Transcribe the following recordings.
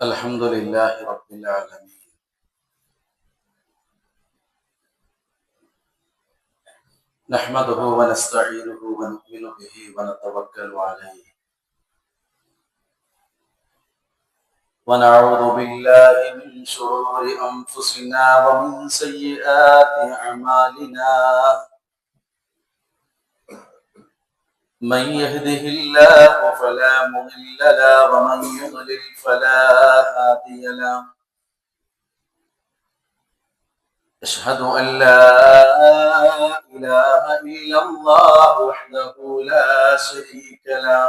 الحمد لله رب العالمين نحمده ونستعينه ونؤمن به ونتوكل عليه ونعوذ بالله من شرور أنفسنا ومن سيئات أعمالنا من يهده الله فلا مضل له ومن يضلل فلا هادي له أشهد أن لا إله إلا الله وحده لا شريك له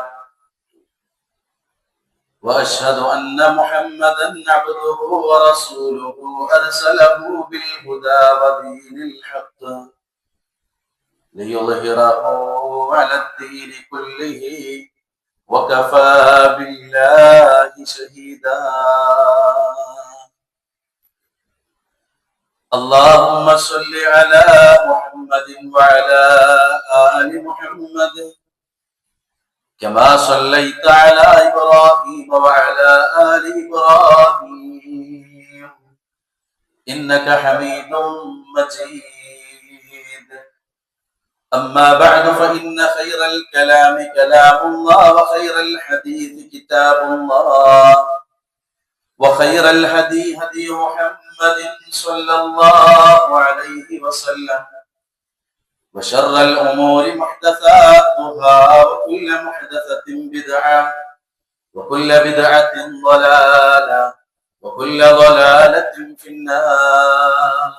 وأشهد أن محمدا عبده ورسوله أرسله بالهدى ودين الحق ليظهره على الدين كله وكفى بالله شهيدا اللهم صل على محمد وعلى آل محمد كما صليت على إبراهيم وعلى آل إبراهيم إنك حميد مجيد أما بعد فإن خير الكلام كلام الله وخير الحديث كتاب الله وخير الهدي هدي محمد صلى الله عليه وسلم وشر الأمور محدثاتها وكل محدثة بدعة وكل بدعة ضلالة وكل ضلالة في النار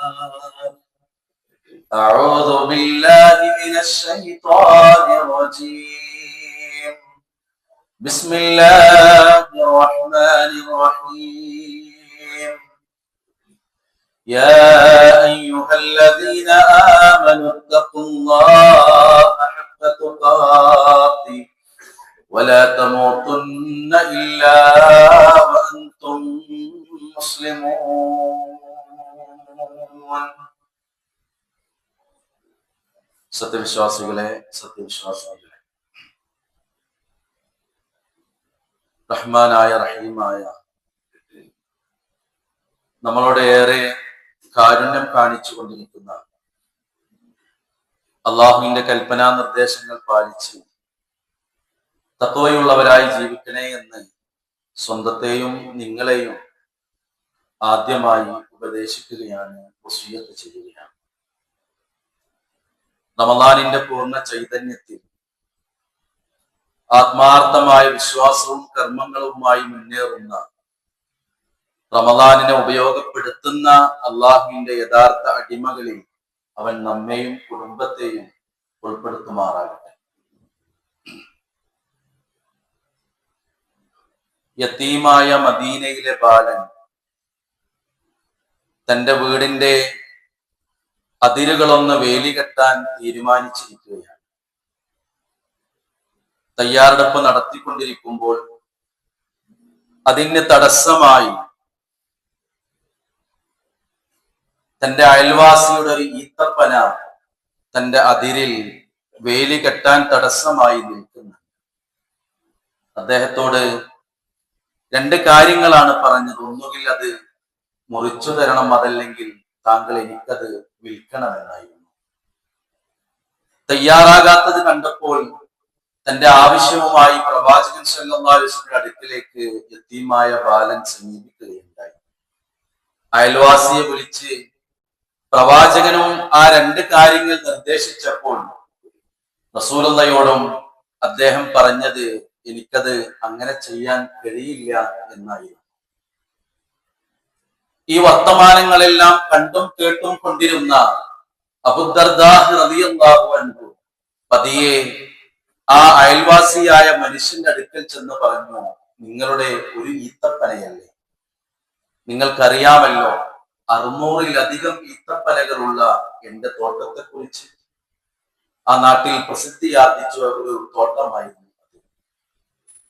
أعوذ بالله من الشيطان الرجيم بسم الله الرحمن الرحيم يا أيها الذين آمنوا اتقوا الله حق تقاته ولا تموتن إلا وأنتم مسلمون സത്യവിശ്വാസികളെ റഹ്മാനായ റഹീമായ നമ്മളോട് ഏറെ കാരുണ്യം കാണിച്ചു കൊണ്ടിരിക്കുന്ന അള്ളാഹുവിന്റെ കൽപ്പനാ നിർദ്ദേശങ്ങൾ പാലിച്ച് തഖ്വയുള്ളവരായി ജീവിക്കണേ എന്ന് സ്വന്തത്തെയും നിങ്ങളെയും ആദ്യമായി ഉപദേശിക്കുകയാണ്, വസിയ്യത്ത് ചെയ്യുകയാണ്. റമളാനിന്റെ പൂർണ്ണ ചൈതന്യത്തിൽ ആത്മാർത്ഥമായ വിശ്വാസവും കർമ്മങ്ങളുമായി മുന്നേറുന്ന, റമളാനിനെ ഉപയോഗപ്പെടുത്തുന്ന അള്ളാഹുവിന്റെ യഥാർത്ഥ അടിമകളിൽ അവൻ നമ്മെയും കുടുംബത്തെയും ഉൾപ്പെടുത്തുമാറാകട്ടെ. യതീമായ മദീനയിലെ ബാലൻ തന്റെ വീടിന്റെ അതിരുകളൊന്ന് വേലികെട്ടാൻ തീരുമാനിച്ചിരിക്കുകയാണ്. തയ്യാറെടുപ്പ് നടത്തിക്കൊണ്ടിരിക്കുമ്പോൾ അതിന് തടസ്സമായി തന്റെ അയൽവാസിയുടെ ഒരു ഈത്തപ്പന തന്റെ അതിരിൽ വേലി കെട്ടാൻ തടസ്സമായി നിൽക്കുന്നു. അദ്ദേഹത്തോട് രണ്ട് കാര്യങ്ങളാണ് പറഞ്ഞത്. ഒന്നുകിൽ അത് മുറിച്ചു തരണം, അതല്ലെങ്കിൽ താങ്കൾ എനിക്കത് വിൽക്കണമെന്നായിരുന്നു. തയ്യാറാകാത്തത് കണ്ടപ്പോൾ തന്റെ ആവശ്യവുമായി പ്രവാചകൻ സല്ലല്ലാഹു അലൈഹി വസല്ലം അടുക്കിലേക്ക് യതീമായ ബാലൻ സമീപിക്കുകയുണ്ടായി. അയൽവാസിയെ വിളിച്ച് പ്രവാചകനും ആ രണ്ട് കാര്യങ്ങൾ നിർദ്ദേശിച്ചപ്പോൾ റസൂലുള്ളാഹിയോടും അദ്ദേഹം പറഞ്ഞത് എനിക്കത് അങ്ങനെ ചെയ്യാൻ കഴിയില്ല എന്നായിരുന്നു. ഈ വർത്തമാനങ്ങളെല്ലാം കണ്ടും കേട്ടും കൊണ്ടിരുന്ന അബൂദർദാ റളിയല്ലാഹു അൻഹു പതിയെ ആ അയൽവാസിയായ മനുഷ്യന്റെ അടുക്കൽ ചെന്ന് പറഞ്ഞു, നിങ്ങളുടെ ഒരു ഈത്തപ്പനയല്ലേ? നിങ്ങൾക്കറിയാമല്ലോ 600-ലധികം ഈത്തപ്പനകളുള്ള എന്റെ തോട്ടത്തെ കുറിച്ച്. ആ നാട്ടിൽ പ്രസിദ്ധിയാർജിച്ച ഒരു തോട്ടമായിരുന്നു.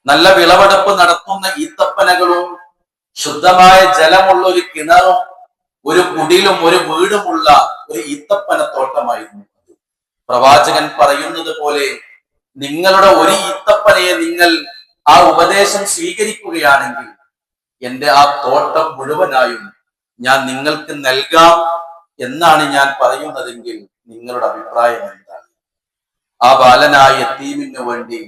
നല്ല വിളവെടുപ്പ് നടത്തുന്ന ഈത്തപ്പനകളും ശുദ്ധമായ ജലമുള്ള ഒരു കിണറും ഒരു കുടിലും ഒരു വീടുമുള്ള ഒരു ഈത്തപ്പന തോട്ടമായിരുന്നു. പ്രവാചകൻ പറയുന്നത് പോലെ നിങ്ങളുടെ ഒരു ഈത്തപ്പനയെ നിങ്ങൾ ആ ഉപദേശം സ്വീകരിക്കുകയാണെങ്കിൽ എന്റെ ആ തോട്ടം മുഴുവനായും ഞാൻ നിങ്ങൾക്ക് നൽകാം എന്നാണ് ഞാൻ പറയുന്നതെങ്കിൽ നിങ്ങളുടെ അഭിപ്രായം എന്താണ്? ആ ബാലനായ യതീമിന് വേണ്ടി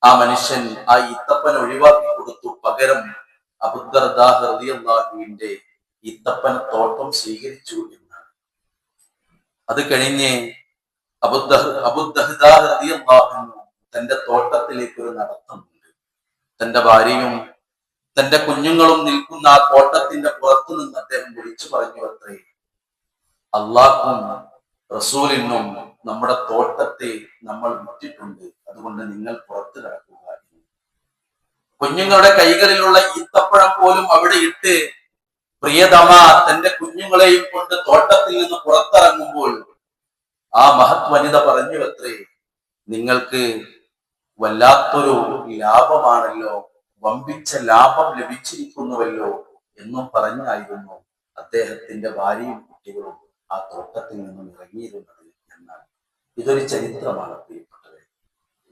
ആ മനുഷ്യൻ ആ ഈത്തപ്പൻ ഒഴിവാക്കി കൊടുത്തു. പകരം അബൂദർദാ റളിയല്ലാഹുവിന്റെ ഈത്തപ്പന തോട്ടം സ്വീകരിച്ചു എന്നാണ്. അത് കഴിഞ്ഞ് അബൂദർദാ റളിയല്ലാഹു തന്റെ തോട്ടത്തിലേക്ക് ഒരു നടത്തമുണ്ട്. തന്റെ ഭാര്യയും തന്റെ കുഞ്ഞുങ്ങളും നിൽക്കുന്ന ആ തോട്ടത്തിന്റെ പുറത്തു നിന്ന് അദ്ദേഹം വിളിച്ചു പറഞ്ഞു അത്രേ, അള്ളാഹും റസൂലിനും നമ്മുടെ തോട്ടത്തെ നമ്മൾ വിറ്റിട്ടുണ്ട്, അതുകൊണ്ട് നിങ്ങൾ പുറത്തു കിടക്കുക. കുഞ്ഞുങ്ങളുടെ കൈകളിലുള്ള ഈത്തപ്പഴം പോലും അവിടെ ഇട്ട് പ്രിയതമ തന്റെ കുഞ്ഞുങ്ങളെയും കൊണ്ട് തോട്ടത്തിൽ നിന്ന് പുറത്തിറങ്ങുമ്പോൾ ആ മഹത് വനിത പറഞ്ഞു അത്രേ, നിങ്ങൾക്ക് വല്ലാത്തൊരു ലാഭമാണല്ലോ, വമ്പിച്ച ലാഭം ലഭിച്ചിരിക്കുന്നുവല്ലോ എന്നും പറഞ്ഞായിരുന്നു അദ്ദേഹത്തിന്റെ ഭാര്യയും കുട്ടികളും ആ തോട്ടത്തിൽ നിന്നും ഇറങ്ങിയിരുന്നത് എന്നാണ്. ഇതൊരു ചരിത്രമാണ് പ്രിയപ്പെട്ടവരെ.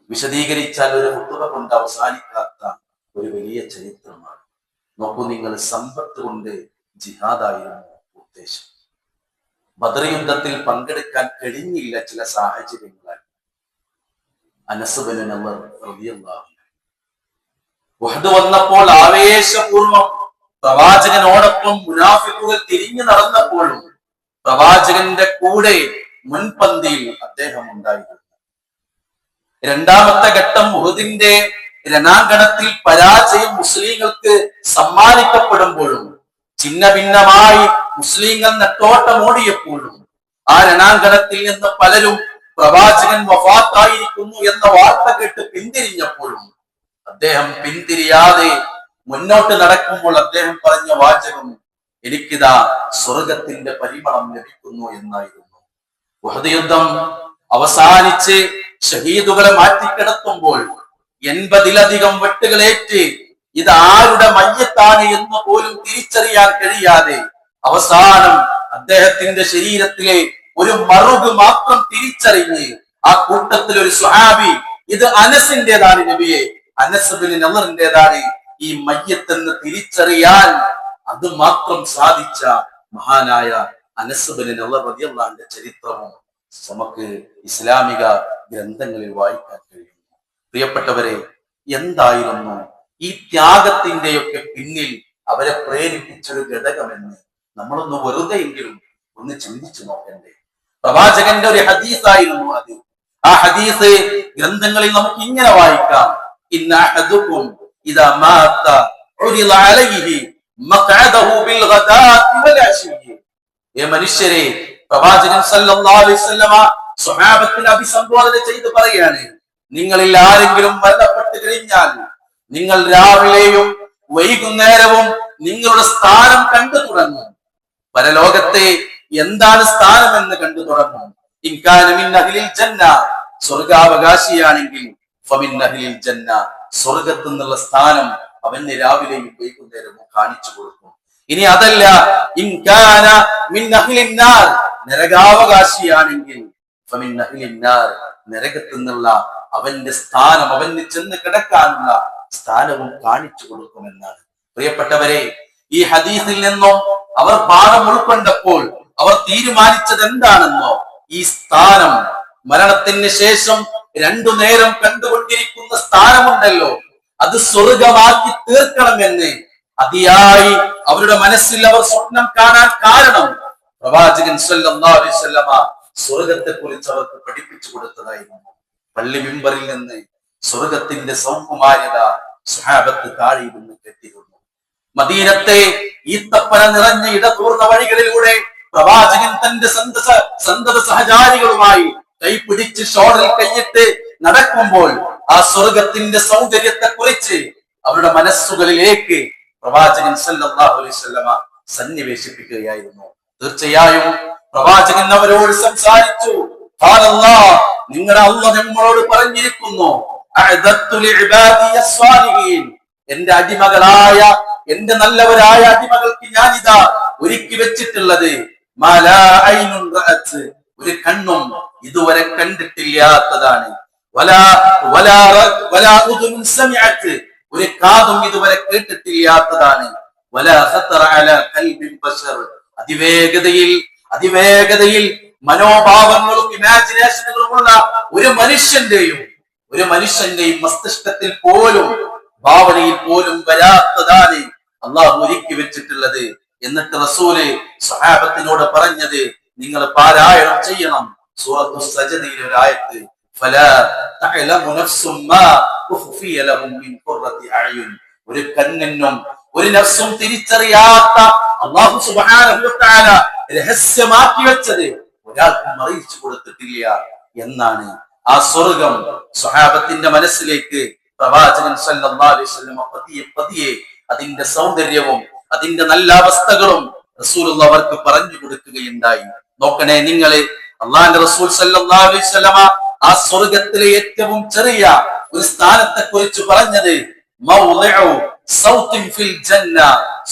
വിശദീകരിച്ചാൽ ഒരു ഹുതുബ കൊണ്ട് അവസാനിക്കാത്ത ഒരു വലിയ ചരിത്രമാണ്. നോക്കൂ നിങ്ങൾ, സമ്പത്ത് കൊണ്ട് ജിഹാദായിരുന്നു ഉദ്ദേശം. ബദർ യുദ്ധത്തിൽ പങ്കെടുക്കാൻ കഴിഞ്ഞില്ല ചില സാഹചര്യങ്ങളാൽ. അനസ് ബിൻ നളർ റളിയല്ലാഹു അൻഹു വഹദ് വന്നപ്പോൾ ആവേശപൂർവ്വം പ്രവാചകനോടൊപ്പം മുനാഫിക്കുകൾ തിരിഞ്ഞു നടന്നപ്പോഴും പ്രവാചകന്റെ കൂടെ മുൻപന്തിയിൽ അദ്ദേഹം ഉണ്ടായിരുന്നു. രണ്ടാമത്തെ ഘട്ടം ഉഹദിന്റെ രണാങ്കണത്തിൽ പരാജയം മുസ്ലിങ്ങൾക്ക് സമ്മാനിക്കപ്പെടുമ്പോഴും ഛിന്ന ഭിന്നമായി മുസ്ലിങ്ങൾ നെട്ടോട്ടമോടിയപ്പോഴും ആ രണാങ്കണത്തിൽ നിന്ന് പലരും പ്രവാചകൻ വഫാത്തായിരിക്കുന്നു എന്ന വാർത്ത കേട്ട് പിന്തിരിഞ്ഞപ്പോഴും അദ്ദേഹം പിന്തിരിയാതെ മുന്നോട്ട് നടക്കുമ്പോൾ അദ്ദേഹം പറഞ്ഞ വാചകം, എനിക്കിതാ സ്വർഗത്തിന്റെ പരിമളം ലഭിക്കുന്നു എന്നായിരുന്നു. ഉഹദ് യുദ്ധം അവസാനിച്ച് ഷഹീദുകളെ മാറ്റിക്കിടത്തുമ്പോൾ 80-ലധികം വെട്ടുകളേറ്റ് ഇത് ആരുടെ മയ്യത്താണ് എന്ന് പോലും തിരിച്ചറിയാൻ കഴിയാതെ അവസാനം അദ്ദേഹത്തിന്റെ ശരീരത്തിലെ ഒരു മറുക് മാത്രം തിരിച്ചറിഞ്ഞ് ആ കൂട്ടത്തിൽ ഒരു സ്വഹാബി, ഇത് അനസിന്റേതാണ് നബിയെ, അനസ് ബിൻ നളറിന്റേതാണ് ഈ മയ്യത്തെന്ന് തിരിച്ചറിയാൻ അത് മാത്രം സാധിച്ച മഹാനായ അനസ് ബിൻ നളർ റളിയല്ലാഹു അൻഹുവിന്റെ ചരിത്രവും നമുക്ക് ഇസ്ലാമിക ഗ്രന്ഥങ്ങളിൽ വായിക്കാൻ കഴിയുന്നു. പ്രിയപ്പെട്ടവരെ, എന്തായിരുന്നു ഈ ത്യാഗത്തിന്റെയൊക്കെ പിന്നിൽ അവരെ പ്രേരിപ്പിച്ചൊരു ഘടകമെന്ന് നമ്മളൊന്ന് വെറുതെയെങ്കിലും ഒന്ന് ചിന്തിച്ചു നോക്കണ്ടേ? പ്രവാചകന്റെ ഒരു ഹദീസായിരുന്നു അത്. ആ ഹദീസ് ഗ്രന്ഥങ്ങളിൽ നമുക്ക് ഇങ്ങനെ വായിക്കാം, ഇന്ന അഹദുകും ഇദാ മാത ഉരിള അലൈഹി മഖഅദഹു ബിൽ ഗദാത്തി വൽ അശിയ്യി. ഏ മനുഷ്യരെ, പ്രവാചകൻ സല്ലല്ലാഹു അലൈഹി വസല്ലമ സ്വഹാബത്തിനെ അഭിസംബോധന ചെയ്ത് പറയാണ്, നിങ്ങളിൽ ആരെങ്കിലും മരണപ്പെട്ടു കഴിഞ്ഞാൽ നിങ്ങൾ രാവിലെയും വൈകുന്നേരവും നിങ്ങളുടെ സ്ഥാനം കണ്ടു തുടങ്ങും. പരലോകത്തെ എന്താണ് സ്ഥാനമെന്ന് കണ്ടു തുടങ്ങും. ഇൻകാന മിൻ അഹ്ലിൽ ജന്ന, സ്വർഗാവകാശിയാണെങ്കിൽ ഫമിൻ അഹ്ലിൽ ജന്ന, സ്വർഗത്തു നിന്നുള്ള സ്ഥാനം അവന് രാവിലെയും വൈകുന്നേരവും കാണിച്ചു കൊടുക്കും. ഇനി അതല്ല, ഇൻകാന മിൻ അഹ്ലിൻ നാർ, നരകാവകാശിയാണെങ്കിൽ ഫമിൻ അഹ്ലിൻ നാർ, നരകത്തു നിന്നുള്ള അവന്റെ സ്ഥാനം, അവന് ചെന്ന് കിടക്കാനുള്ള സ്ഥാനവും കാണിച്ചു കൊടുക്കുമെന്നാണ്. പ്രിയപ്പെട്ടവരെ, ഈ ഹദീസിൽ നിന്നും അവർ പാഠം ഉൾക്കൊണ്ടപ്പോൾ അവർ തീരുമാനിച്ചത് എന്താണെന്നോ, ഈ സ്ഥാനം മരണത്തിന് ശേഷം 2 നേരം കണ്ടുകൊണ്ടിരിക്കുന്ന സ്ഥാനമുണ്ടല്ലോ, അത് സ്വർഗമാക്കി തീർക്കണമെന്ന് അതിയായി അവരുടെ മനസ്സിൽ അവർ സ്വപ്നം കാണാൻ കാരണം പ്രവാചകൻ സല്ലല്ലാഹു അലൈഹി വസല്ലമ സ്വർഗത്തെ കുറിച്ച് അവർക്ക് പഠിപ്പിച്ചു കൊടുത്തതായിരുന്നു. പള്ളി മിമ്പറിൽ നിന്ന് സ്വർഗത്തിന്റെ സൗകുമാര്യത സ്വഹാബത്ത് താഴെയിരുന്ന് കേട്ടിരുന്നു. മദീനത്തെ ഈത്തപ്പന നിറഞ്ഞ ഇടതൂർന്ന വഴികളിലൂടെ പ്രവാചകൻ തന്റെ സന്തത സഹചാരികളുമായി കൈപിടിച്ച് ഷോളിൽ കൈയിട്ട് നടക്കുമ്പോൾ ആ സ്വർഗത്തിന്റെ സൗന്ദര്യത്തെ കുറിച്ച് അവരുടെ മനസ്സുകളിലേക്ക് പ്രവാചകൻ സല്ലല്ലാഹു അലൈഹി വസല്ലമ സന്നിവേശിപ്പിക്കുകയായിരുന്നു. തീർച്ചയായും പ്രവാചകൻ അവരോട് സംസാരിച്ചു, നിങ്ങളുടെ അല്ലാഹ് നമ്മളോട് പറഞ്ഞിരിക്കുന്നു, എന്റെ അടിമകളായ, എന്റെ നല്ലവരായ അടിമകൾക്ക് ഞാനിതാ ഒരുക്കി വെച്ചിട്ടുള്ളത് ഒരു കണ്ണും ഇതുവരെ കണ്ടിട്ടില്ലാത്തതാണ്, ഒരു കാതും ഇതുവരെ കേട്ടിട്ടില്ലാത്തതാണ്. വലാ ഖതറ അലാ ഖൽബി ബശർ. അതിവേഗതയിൽ മനോഭാവങ്ങളും ഇമാജിനേഷനുകളുമുള്ള ഒരു മനുഷ്യന്റെയും മസ്തിഷ്കത്തിൽ പോലും ഭാവനയിൽ പോലും വരാത്തതാണ് അള്ളാഹു ഒരുക്കി വെച്ചിട്ടുള്ളത്. എന്നിട്ട് റസൂല് സഹാബത്തിനോട് പറഞ്ഞത്, നിങ്ങൾ പാരായണം ചെയ്യണം സൂറത്തു സജദയിലെ ഒരു ആയത്ത്, ഫലാ തഅലമു നഫ്സും മാ ഉഖ്ഫിയ ലഹും മിൻ ഖുർറത്തി അഅ്യുൻ. ഒരു കണ്ണിനും ഒരു നഫ്സും തിരിച്ചറിയാത്ത അല്ലാഹു സുബ്ഹാനഹു വ തആല രഹസ്യമാക്കി വെച്ചത് ഒരാൾക്കും അറിയിച്ചു കൊടുത്തിട്ടില്ല എന്നാണ്. ആ സ്വർഗം സ്വഹാബത്തിന്റെ മനസ്സിലേക്ക് പ്രവാചകൻ സല്ലല്ലാഹു അലൈഹി വസല്ലം പതിയെ അതിന്റെ സൗന്ദര്യവും അതിന്റെ നല്ല അവസ്ഥകളും റസൂലുള്ള അവർക്ക് പറഞ്ഞു കൊടുക്കുകയുണ്ടായി. നോക്കണേ നിങ്ങളെ, അള്ളാഹുവിന്റെ റസൂൽ സല്ലല്ലാഹു അലൈഹി വസല്ലമ ആ സ്വർഗത്തിലെ ഏറ്റവും ചെറിയ ഒരു സ്ഥാനത്തെ കുറിച്ച് പറഞ്ഞത് മൗളിഉ സൗത്തിൻ ഫിൽ ജന്ന.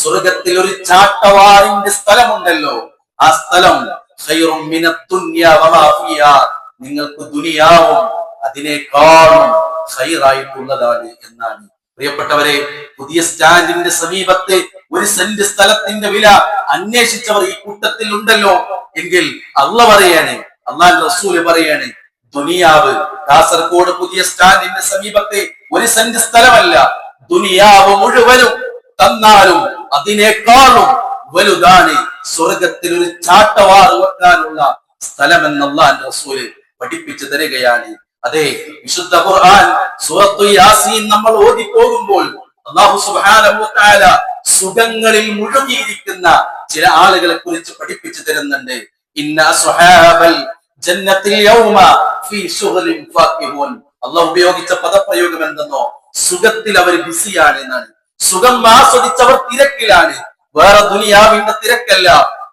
സ്വർഗത്തിൽ ഒരു ചാട്ടവാറിന്റെ സ്ഥലമുണ്ടല്ലോ, ആ സ്ഥലം ഖൈറും മിനദ് ദുനിയ വമാ ഫിഹാ. നിങ്ങൾക്ക് ദുനിയാവും അതിനേക്കാളും ഖൈറായിട്ടുള്ളതാണ് എന്നാണ്. പ്രിയപ്പെട്ടവരെ, പുതിയ സ്റ്റാൻഡിന്റെ സമീപത്ത് ഒരു സെന്റ് സ്ഥലത്തിന്റെ വില അന്വേഷിച്ചവർ ഈ കൂട്ടത്തിൽ ഉണ്ടല്ലോ എങ്കിൽ അള്ളാഹുവിന്റെ റസൂല് പറയാണ്, ദുനിയാവ് കാസർഗോഡ് പുതിയ സ്റ്റാൻഡിന്റെ സമീപത്തെ ഒരു സെന്റ് സ്ഥലമല്ല, ദുനിയാവ് മുഴുവനും തന്നാലും അതിനേക്കാളും വലുതാണ് സ്വർഗത്തിൽ ഒരു ചാട്ടവാറ് വെക്കാനുള്ള സ്ഥലമെന്ന് അള്ളാഹുവിന്റെ റസൂല് പഠിപ്പിച്ചു തരികയാണ്. അതെ, വിശുദ്ധ ഖുർആൻ സൂറത്തു യാസീൻ നമ്മൾ ഓതി പോകുമ്പോൾ അല്ലാഹു സുബ്ഹാനഹു വ തആല സുഖങ്ങളിൽ മുഴുകിയിരിക്കുന്ന ചില ആളുകളെ കുറിച്ച് പഠിപ്പിച്ചു തരുന്നുണ്ട്. ഇന്ന അസ്ഹാബൽ ജന്നത്തിൽ യൗമ ഫീ ശുഗ്ലിൻ ഫാക്കിഹൂൻ. അല്ലാഹു ഉപയോഗിച്ച പദപ്രയോഗം എന്തെന്നോ, സുഖത്തിൽ അവർ ബിസിയാണ് എന്നാണ്. സുഖം ആസ്വദിച്ചവർ തിരക്കിലാണ്, വേറെ ദുനിയാവിന്റെ തിരക്കല്ല.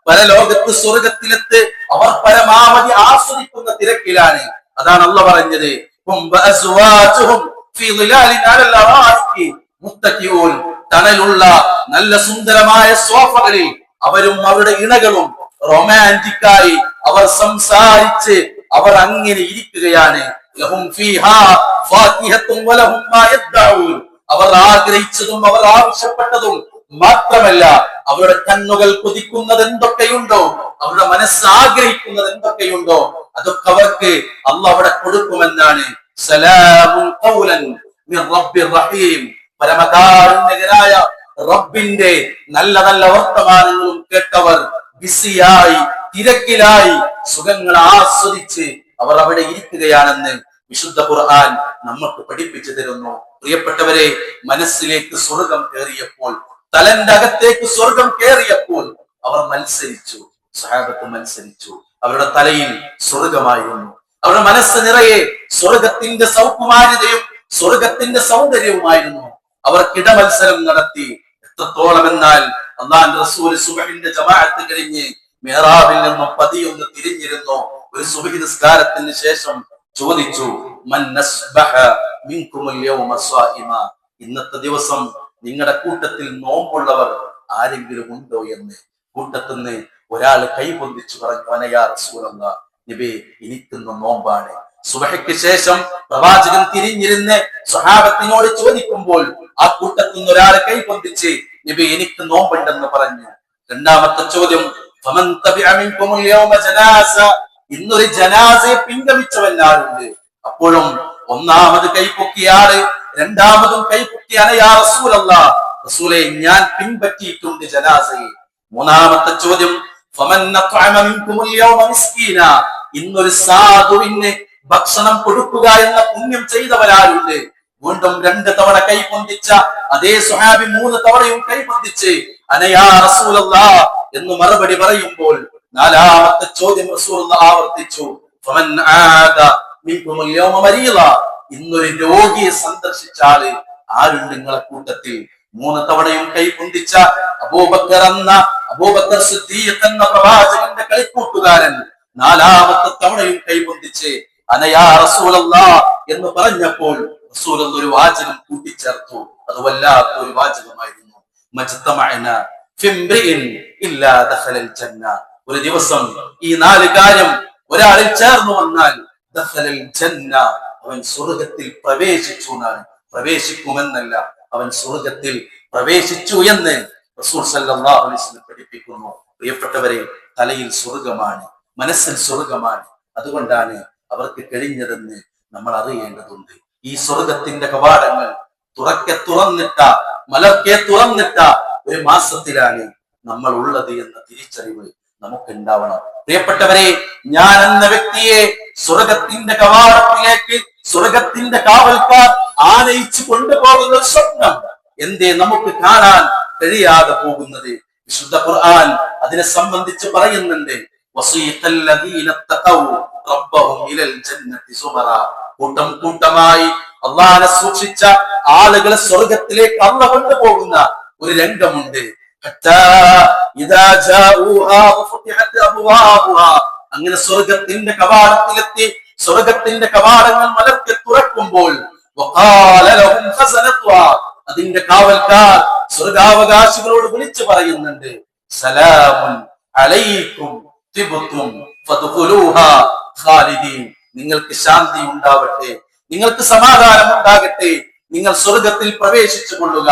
പരലോകത്ത് സ്വർഗത്തിലെത്ത് അവർ പരമാവധി ആസ്വദിക്കുന്ന തിരക്കിലാണ്. അതാണ് അല്ലാഹു പറഞ്ഞത്, തണലുള്ള നല്ല സുന്ദരമായ സോഫകളിൽ അവരും അവരുടെ ഇണകളും റൊമാൻറ്റിക്കായി അവർ സംസാരിച്ച് അവർ അങ്ങനെ ഇരിക്കുകയാണ്. അവർ ആഗ്രഹിച്ചതും അവർ ആവശ്യപ്പെട്ടതും മാത്രമല്ല, അവരുടെ കണ്ണുകൾ കൊതിക്കുന്നത് എന്തൊക്കെയുണ്ടോ, അവരുടെ മനസ്സ് ആഗ്രഹിക്കുന്നത് എന്തൊക്കെയുണ്ടോ, അതൊക്കെ അവർക്ക് അല്ലാഹു അവിടെ കൊടുക്കുമെന്നാണ്. സലാമുൻ ഖൗലൻ മിർ റബ്ബിർ റഹീം. പരമകാരുണ്യകനായ റബ്ബിന്റെ നല്ല നല്ല വർത്തമാനങ്ങളും കേട്ടവർ ബിസിയായി തിരക്കിലായി സുഖങ്ങൾ ആസ്വദിച്ച് അവർ അവിടെ ഇരിക്കുകയാണെന്ന് വിശുദ്ധ ഖുർആൻ നമുക്ക് പഠിപ്പിച്ചു തരുന്നു. പ്രിയപ്പെട്ടവരെ, മനസ്സിലേക്ക് സ്വർഗം കയറിയപ്പോൾ, തലന്റെ അകത്തേക്ക് സ്വർഗം കയറിയപ്പോൾ അവർ മത്സരിച്ചു. സഹാബത്ത് മത്സരിച്ചു. അവരുടെ തലയിൽ സ്വർഗമായിരുന്നു, അവരുടെ മനസ്സ് നിറയെ സ്വർഗത്തിന്റെ സൗകുമാര്യതയും സ്വർഗത്തിന്റെ സൗന്ദര്യവുമായിരുന്നു. അവർ കിടമത്സരം നടത്തി. എത്രത്തോളം എന്നാൽ അല്ലാഹുവിന്റെ റസൂൽ സുബ്ഹിന്റെ ജമാഅത്ത് കഴിഞ്ഞ് മിഹ്റാബിൽ നിന്നും പതിയൊന്ന് തിരിഞ്ഞിരുന്നു. ഒരു സുബ്ഹി നിസ്കാരത്തിന് ശേഷം ചോദിച്ചു, മൻ നസ്ബഹ മിൻകുമുൽ യൗമ സ്വായിമ. ഇന്നത്തെ ദിവസം നിങ്ങളുടെ കൂട്ടത്തിൽ നോമ്പുള്ളവർ ആരെങ്കിലും ഉണ്ടോ എന്ന്. കൂട്ടത്തിൽ നിന്ന് ഒരാൾ കൈപൊന്തിച്ചു പറഞ്ഞു, അനയാ റസൂലല്ലാഹ്, നബി എനിക്കിന്ന് നോമ്പാണ്. സുബഹിക്ക് ശേഷം പ്രവാചകൻ തിരിഞ്ഞിരുന്ന് സ്വഹാബത്തിനോട് ചോദിക്കുമ്പോൾ ആ കൂട്ടത്തിൽ നിന്ന് ഒരാൾ കൈപൊന്തിച്ച്, നബി എനിക്ക് നോമ്പുണ്ടെന്ന് പറഞ്ഞു. രണ്ടാമത്തെ ചോദ്യം, ഫമൻ തബിഅ മിൻകുമുൽ യൗമ ജനാസ. ഇന്നൊരു ജനാസയെ പിൻഗമിച്ചവൻ ആരുണ്ട്? അപ്പോഴും ഒന്നാമത് കൈപ്പൊക്കിയാള് രണ്ടാമതും കൈപ്പൊക്കി, അനയാ റസൂലല്ലാഹ്, റസൂലേ ഞാൻ പിൻപറ്റിയിട്ടുണ്ട് ജനാസയെ. മൂന്നാമത്തെ ചോദ്യം, ഫമൻ നത്അമ മിൻകുമുൽ യൗമ മിസ്കീന. ഇന്നൊരു സാധുവിന് ഭക്ഷണം കൊടുക്കുക എന്ന പുണ്യം ചെയ്തവരാരുണ്ട്? വീണ്ടും 2 തവണ കൈപൊന്തിച്ച അതേ സ്വഹാബി 3 തവണയും കൈപൊന്തിച്ച് അനയാ റസൂലല്ലാഹ് എന്ന് മറുപടി പറയുമ്പോൾ നാലാമത്തെ ചോദ്യം റസൂലുള്ളാഹി ആവർത്തിച്ചു, ഫമൻ ആദ മിൻകുമുൽ യൗമ മരീള. ഇന്നൊരു രോഗിയെ സന്ദർശിച്ച ആള് ആരുണ്ട് നിങ്ങളെ കൂട്ടത്തിൽ? 3 തവണയും കൈപൊന്തിച്ച അബൂബക്കർ സിദ്ദീഖ് എന്ന പ്രവാചകന്റെ കളിക്കൂട്ടുകാരൻ 4ാമത്തെ തവണയും കൈപൊന്തിച്ച് അനയാ റസൂലല്ലാഹ് എന്ന് പറഞ്ഞപ്പോൾ റസൂലുള്ള ഒരു വാചകം കൂട്ടിച്ചേർത്തു. അത് വല്ലാത്ത ഒരു വാചകമായിരുന്നു, മജ്തമഅന ഫിംറിഇൻ ഇല്ലാ ദഖലൽ ജന്ന. ഒരു ദിവസം ഈ 4 കാര്യം ഒരാളിൽ ചേർന്നു വന്നാൽ ദഖലൽ ജന്ന, അവൻ സ്വർഗ്ഗത്തിൽ പ്രവേശിച്ചു എന്നാണ്. പ്രവേശിക്കുമെന്നല്ല, അവൻ സ്വർഗ്ഗത്തിൽ പ്രവേശിച്ചു എന്ന് റസൂൽ സല്ലല്ലാഹു അലൈഹി വസല്ലം പഠിപ്പിക്കുന്നു. പ്രിയപ്പെട്ടവരെ, തലയിൽ സ്വർഗമാണ്, മനസ്സിൽ സ്വർഗമാണ്. അതുകൊണ്ടാണ് അവർക്ക് കഴിഞ്ഞതെന്ന് നമ്മൾ അറിയേണ്ടതുണ്ട്. ഈ സ്വർഗത്തിന്റെ കവാടങ്ങൾ മലർക്കെ തുറന്നിട്ട ഒരു മാസത്തിലാണ് നമ്മൾ ഉള്ളത് എന്ന തിരിച്ചറിവ് നമുക്ക് ഉണ്ടാവണം. പ്രിയപ്പെട്ടവരെ, ഞാൻ എന്ന വ്യക്തിയെ സ്വർഗത്തിന്റെ കവാടത്തിലേക്ക്, സ്വർഗത്തിന്റെ കാവൽക്കാർ ആനയിച്ചു കൊണ്ടുപോകുന്ന ഒരു സ്വപ്നം എന്തേ നമുക്ക് കാണാൻ കഴിയാതെ പോകുന്നത്? വിശുദ്ധ ഖുർആൻ അതിനെ സംബന്ധിച്ച് പറയുന്നുണ്ട്. കൂട്ടം കൂട്ടമായി അള്ളാഹനെ സൂക്ഷിച്ച ആളുകളെ സ്വർഗത്തിലേക്ക് അള്ളാഹ് കൊണ്ടുപോകുന്ന ഒരു രംഗമുണ്ട്. അങ്ങനെ സ്വർഗത്തിന്റെ കവാടത്തിലെത്തി സ്വർഗത്തിന്റെ കവാടങ്ങൾ മലർക്കെ തുറക്കുമ്പോൾ അതിന്റെ കാവൽക്കാർ സ്വർഗാവകാശികളോട് വിളിച്ചു പറയുന്നുണ്ട്, സലാമുൻ അലൈക്കും തിബ്തും ഫദ്ഖുലൂഹാ ഖാലിദീൻ. നിങ്ങൾക്ക് ശാന്തി ഉണ്ടാവട്ടെ, നിങ്ങൾക്ക് സമാധാനം ഉണ്ടാകട്ടെ, നിങ്ങൾ സ്വർഗത്തിൽ പ്രവേശിച്ചു കൊള്ളുക,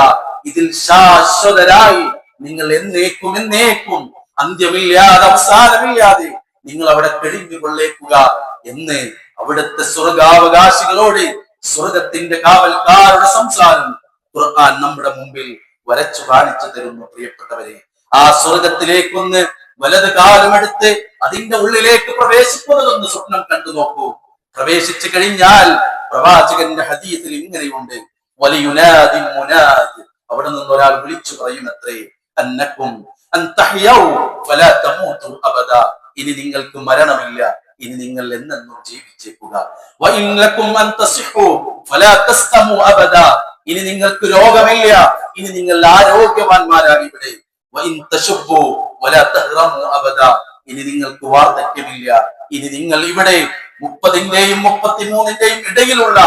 ഇതിൽ ശാശ്വതരായി നിങ്ങൾ എന്നേക്കും എന്നേക്കും അന്ത്യമില്ലാതെ അവസാനമില്ലാതെ നിങ്ങൾ അവിടെ കഴിഞ്ഞുകൊള്ളേക്കുക എന്ന് അവിടുത്തെ സ്വർഗാവകാശികളോട് സ്വർഗത്തിന്റെ കാവൽക്കാരുടെ സംസാരം ഖുർആൻ നമ്മുടെ മുമ്പിൽ വരച്ചു കാണിച്ചു തരുന്നു. പ്രിയപ്പെട്ടവരെ, ആ സ്വർഗത്തിലേക്കൊന്ന് വലത് കാലമെടുത്ത് അതിന്റെ ഉള്ളിലേക്ക് പ്രവേശിക്കുന്നതൊന്ന് സ്വപ്നം കണ്ടു നോക്കൂ. പ്രവേശിച്ചു കഴിഞ്ഞാൽ പ്രവാചകന്റെ ഹദീസിൽ ഇങ്ങനെയുണ്ട്, വലിയുനാദി മുനാദ്, അവിടെ നിന്ന് ഒരാൾ വിളിച്ചു പറയുമത്രേ, അന്നക്കും അൻ തഹ്യൗ ഫലാ തമൂതു അബദ, ഇനി നിങ്ങൾക്ക് മരണമില്ല, ഇനി നിങ്ങൾ എന്നെന്നും ജീവിച്ചേക്കുക. വഇന്നകും അൻ തസിഹു ഫലാ തസ്തമു അബദ, ഇനി നിങ്ങൾക്ക് രോഗമില്ല, ഇനി നിങ്ങൾ ആരോഗ്യവാന്മാരാണ് ഇവിടെ. വഇൻ തശുബു വലാ തഹ്റമു അബദ, ഇനി നിങ്ങൾക്ക് വാർദ്ധക്യമില്ല, ഇനി നിങ്ങൾ ഇവിടെ 30ന്റെയും 33ന്റെയും ഇടയിലുള്ള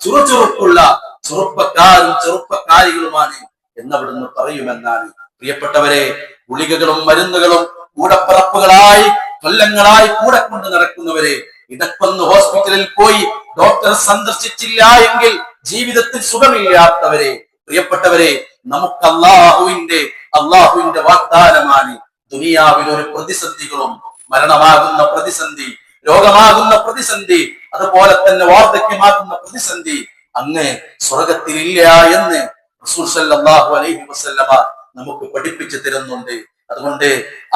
ചുറുചുറുക്കുള്ള ചെറുപ്പക്കാരും ചെറുപ്പക്കാരികളുമാണ് എന്നവിടുന്ന് പറയുമെന്നാണ്. പ്രിയപ്പെട്ടവരെ, ഗുളികകളും മരുന്നുകളും കൂടപ്പറപ്പുകളായി കൊല്ലങ്ങളായി കൂടെ കൊണ്ട് നടക്കുന്നവരെ, ഇടക്കൊന്ന് ഹോസ്പിറ്റലിൽ പോയി ഡോക്ടർ സന്ദർശിച്ചില്ല എങ്കിൽ ജീവിതത്തിൽ സുഖമില്ലാത്തവരെ, പ്രിയപ്പെട്ടവരെ, നമുക്ക് അള്ളാഹുവിന്റെ വാഗ്ദാനമാണ്. ദുനിയാവിൽ ഒരു പ്രതിസന്ധികളും, മരണമാകുന്ന പ്രതിസന്ധി, രോഗമാകുന്ന പ്രതിസന്ധി, അതുപോലെ തന്നെ വാർദ്ധക്യമാകുന്ന പ്രതിസന്ധി അങ്ങ് സ്വർഗത്തിലില്ല എന്ന് റസൂൽ സല്ലല്ലാഹു അലൈഹി വസല്ലമ നമുക്ക് പഠിപ്പിച്ചു തരുന്നുണ്ട്. അതുകൊണ്ട്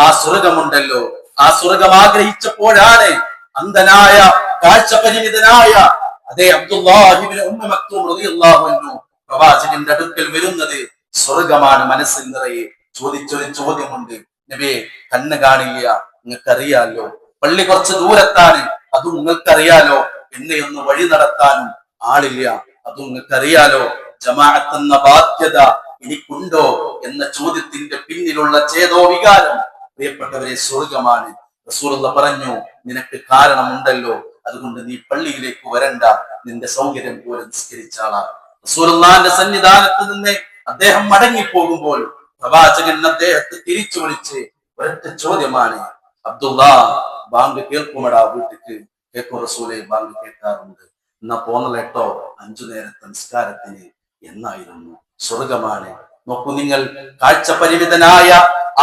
ആ സ്വർഗമുണ്ടല്ലോ, ആ സ്വർഗം ആഗ്രഹിച്ചപ്പോഴാണ് അന്ധനായ കാഴ്ച പരിമിതനായ അതേ അബ്ദുല്ലാഹി ഇബ്നു ഉമ്മ മക്തൂം റളിയല്ലാഹു അൻഹു പ്രവാചകന്റെ അടുക്കൽ വരുന്നത്. സ്വർഗമാണ് മനസ്സിൽ നിറയെ. ചോദിച്ചൊരു ചോദ്യമുണ്ട്, നബിയെ, കണ്ണ് കാണില്ല, നിങ്ങൾക്കറിയാലോ, പള്ളി കുറച്ച് ദൂരത്താണ്, അതും നിങ്ങൾക്കറിയാലോ, എന്നെ ഒന്ന് വഴി നടത്താനും ആളില്ല, അതും നിങ്ങൾക്കറിയാലോ, ജമാഅത്ത് എന്ന ബാധ്യത എനിക്കുണ്ടോ എന്ന ചോദ്യത്തിന്റെ പിന്നിലുള്ള ചേതോ വികാരം പ്രിയപ്പെട്ടവരെ സ്വർഗമാണ്. റസൂലുള്ളാഹി പറഞ്ഞു, നിനക്ക് കാരണമുണ്ടല്ലോ, അതുകൊണ്ട് നീ പള്ളിയിലേക്ക് വരണ്ട, നിന്റെ സൗകര്യം പോലെ നിസ്കരിച്ചാളാ. റസൂലുള്ളാഹിന്റെ സന്നിധാനത്ത് നിന്ന് അദ്ദേഹം മടങ്ങിപ്പോകുമ്പോൾ പ്രവാചകൻ അദ്ദേഹത്തെ തിരിച്ചു വിളിച്ച് ഒരൊറ്റ ചോദ്യമാണ്, അബ്ദുല്ലാ, ബാങ്ക് കേൾക്കുമടാ വീട്ടിക്ക്? കേൾക്കും റസൂലെ, ബാങ്ക് കേൾക്കാറുണ്ട്. എന്നാ പോന്നലേട്ടോ 5 നേരത്തെ നിസ്കാരത്തിന് എന്നായിരുന്നു. സ്വർഗമാണ്. നോക്കൂ നിങ്ങൾ, കാഴ്ച പരിമിതനായ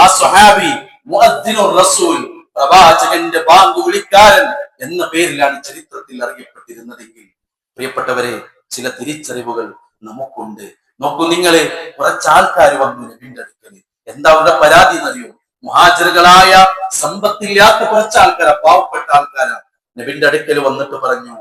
ആ സ്വഹാബി മുഅദ്ദിനുർ റസൂൽ, പ്രവാചകന്റെ ബാങ്ക് വിളിക്കാരൻ എന്ന പേരിലാണ് ചരിത്രത്തിൽ അറിയപ്പെട്ടിരുന്നതെങ്കിൽ പ്രിയപ്പെട്ടവരെ, ചില തിരിച്ചറിവുകൾ നമുക്കുണ്ട്. നോക്കൂ നിങ്ങളെ, കുറച്ച് ആൾക്കാർ വന്നു നബിന്റെ അടുക്കല്. എന്താ അവരുടെ പരാതി എന്നറിയോ? മുഹാജിറുകളായ സമ്പത്തില്ലാത്ത കുറച്ച് ആൾക്കാരാ, പാവപ്പെട്ട ആൾക്കാരാ. നബിന്റെ അടുക്കൽ വന്നിട്ട് പറഞ്ഞു,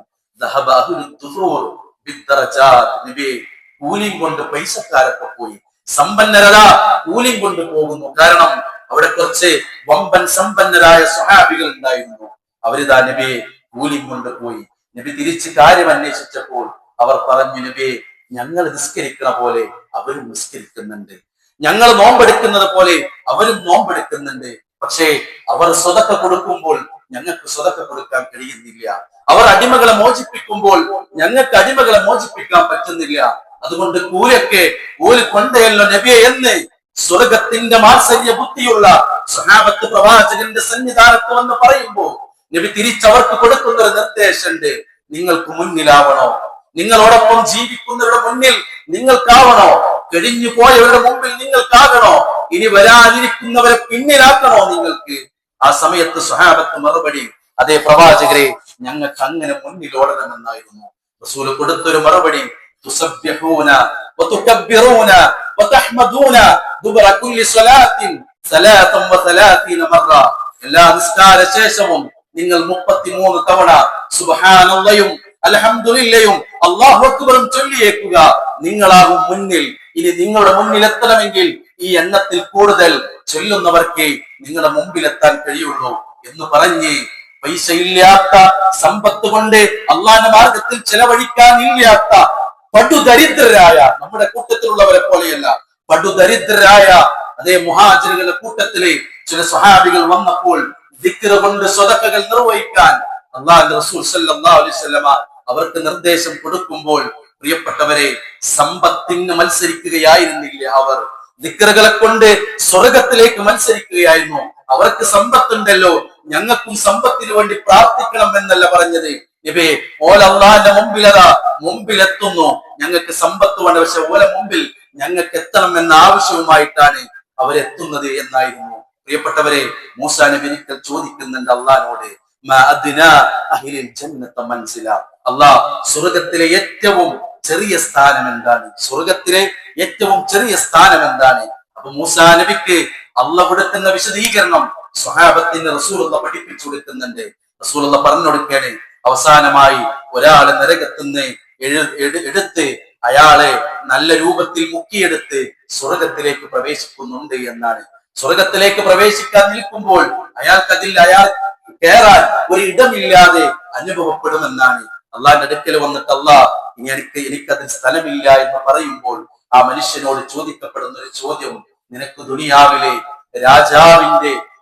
കൂലിയും കൊണ്ട് പൈസക്കാരൊക്കെ പോയി, സമ്പന്നരതാ കൂലിയും കൊണ്ട് പോകുന്നു. കാരണം അവിടെ കുറച്ച് വമ്പൻ സമ്പന്നരായ സ്വഹാബികൾ ഉണ്ടായിരുന്നു. അവരിതാ നബിയെ കൂലിയും കൊണ്ട് പോയി. നബി തിരിച്ച് കാര്യം അന്വേഷിച്ചപ്പോൾ അവർ പറഞ്ഞു, നബിയെ, ഞങ്ങൾ നിസ്കരിക്കുന്ന പോലെ അവരും നിസ്കരിക്കുന്നുണ്ട്, ഞങ്ങൾ നോമ്പെടുക്കുന്നത് പോലെ അവരും നോമ്പെടുക്കുന്നുണ്ട്. പക്ഷേ അവർ സ്വതക്ക കൊടുക്കുമ്പോൾ ഞങ്ങൾക്ക് സ്വതക്ക കൊടുക്കാൻ കഴിയുന്നില്ല. അവർ അടിമകളെ മോചിപ്പിക്കുമ്പോൾ ഞങ്ങൾക്ക് അടിമകളെ മോചിപ്പിക്കാൻ പറ്റുന്നില്ല. അതുകൊണ്ട് കൂലി കൊണ്ടയല്ലോ നബിയെ എന്ന് സ്വർഗത്തിന്റെ മാത്സര്യ ബുദ്ധിയുള്ള സ്വഹാബത്ത് പ്രവാചകന്റെ സന്നിധാനത്ത് വന്ന് പറയുമ്പോൾ നബി തിരിച്ചവർക്ക് കൊടുക്കുന്ന ഒരു നിർദ്ദേശമുണ്ട്, നിങ്ങൾക്ക് മുന്നിലാവണോ? നിങ്ങളോടൊപ്പം ജീവിക്കുന്നവരുടെ മുന്നിൽ നിങ്ങൾക്കാവണോ? കഴിഞ്ഞു പോയവരുടെ മുമ്പിൽ നിങ്ങൾക്കാകണോ? ഇനി വരാനിരിക്കുന്നവരെ പിന്നിലാക്കണോ നിങ്ങൾക്ക്? ആ സമയത്ത് സ്വഹാബത്ത് മറുപടി, അതേ പ്രവാചകരെ, ഞങ്ങൾക്ക് അങ്ങനെ മുന്നിലോടണമെന്നായിരുന്നു. റസൂൽ കൊടുത്തൊരു മറുപടി, തുസബ്ബിഹൂന വതുകബ്ബിറൂന വതഹ്മദൂന ദുബറ കുല്ലി സ്വലാത്തിൻ സലാത്തൻ വസലാത്തീന മറ. എല്ലാ നിസ്കാര ശേഷവും നിങ്ങൾ 33 തവണ സുബ്ഹാനല്ലാഹും അൽഹംദുലില്ലയും അല്ലാഹു അക്ബറും ചൊല്ലിയേക്കുക. നിങ്ങളാകും മുന്നിൽ. ഇനി നിങ്ങളുടെ മുന്നിൽ എത്തണമെങ്കിൽ ഈ എണ്ണത്തിൽ കൂടുതൽ ചൊല്ലുന്നവർക്ക് നിങ്ങളുടെ മുമ്പിലെത്താൻ കഴിയുള്ളൂ എന്ന് പറഞ്ഞ്, പൈസ ഇല്ലാത്ത, സമ്പത്ത് കൊണ്ട് അള്ളാന്റെ മാർഗത്തിൽ ചെലവഴിക്കാൻ ഇല്ലാത്ത പടുദരിദ്രരായ, നമ്മുടെ കൂട്ടത്തിലുള്ളവരെ പോലെയല്ല, പടുദരിദ്രരായ അതേ മുഹാജിറുകളുടെ കൂട്ടത്തിലെ ചില സ്വഹാബികൾ വന്നപ്പോൾ ദിക്ർ കൊണ്ട് സ്വതക്കകൾ നിർവഹിക്കാൻ അള്ളാഹുവിന്റെ റസൂൽ സല്ലല്ലാഹു അലൈഹി വസല്ലമ അവർക്ക് നിർദ്ദേശം കൊടുക്കുമ്പോൾ, പ്രിയപ്പെട്ടവരെ, സമ്പത്തിന് മത്സരിക്കുകയായിരുന്നില്ല അവർ. ദിക്റുകളെ കൊണ്ട് സ്വർഗത്തിലേക്ക് മത്സരിക്കുകയായിരുന്നു. അവർക്ക് സമ്പത്തുണ്ടല്ലോ, ഞങ്ങൾക്കും സമ്പത്തിന് വേണ്ടി പ്രാർത്ഥിക്കണം എന്നല്ല പറഞ്ഞത്. നബിയെ, ഓല അള്ളാന്റെ മുമ്പിലെത്തുന്നു, ഞങ്ങൾക്ക് സമ്പത്ത് വേണ്ട, പക്ഷെ ഓല മുമ്പിൽ ഞങ്ങൾക്ക് എത്തണം എന്ന ആവശ്യവുമായിട്ടാണ് അവരെത്തുന്നത് എന്നായിരുന്നു. പ്രിയപ്പെട്ടവരെ, മൂസാ നബി ഒരിക്കൽ ചോദിക്കുന്നുണ്ട് അള്ളാഹിനോട്, അള്ളാഹ്, സ്വർഗത്തിലെ ഏറ്റവും ചെറിയ സ്ഥാനം എന്താണ്? സ്വർഗത്തിലെ ഏറ്റവും ചെറിയ സ്ഥാനം എന്താണ്? അപ്പൊ മൂസാ നബിക്ക് അള്ളാഹ് കൊടുക്കുന്ന വിശദീകരണം സ്വഹാബത്തിന് റസൂലുള്ളാഹി പഠിപ്പിച്ചു കൊടുക്കുന്നുണ്ട്. റസൂലുള്ളാഹി പറഞ്ഞു കൊടുക്കുകയാണ്, അവസാനമായി ഒരാളെ നരകത്തുനിന്ന് എടുത്ത് അയാളെ നല്ല രൂപത്തിൽ മുക്കിയെടുത്ത് സ്വർഗത്തിലേക്ക് പ്രവേശിക്കുന്നുണ്ട് എന്നാണ്. സ്വർഗത്തിലേക്ക് പ്രവേശിക്കാൻ നിൽക്കുമ്പോൾ അയാൾ കയറാൻ ഒരു ഇടമില്ലാതെ അനുഭവപ്പെടുമെന്നാണ്. അള്ളാന്റെ അടുക്കൽ വന്നിട്ട് അള്ളാഹ്, എനിക്കതിൽ സ്ഥലമില്ല എന്ന് പറയുമ്പോൾ ആ മനുഷ്യനോട് ചോദിക്കപ്പെടുന്ന ഒരു ചോദ്യം, നിനക്ക് ദുനിയാവിലെ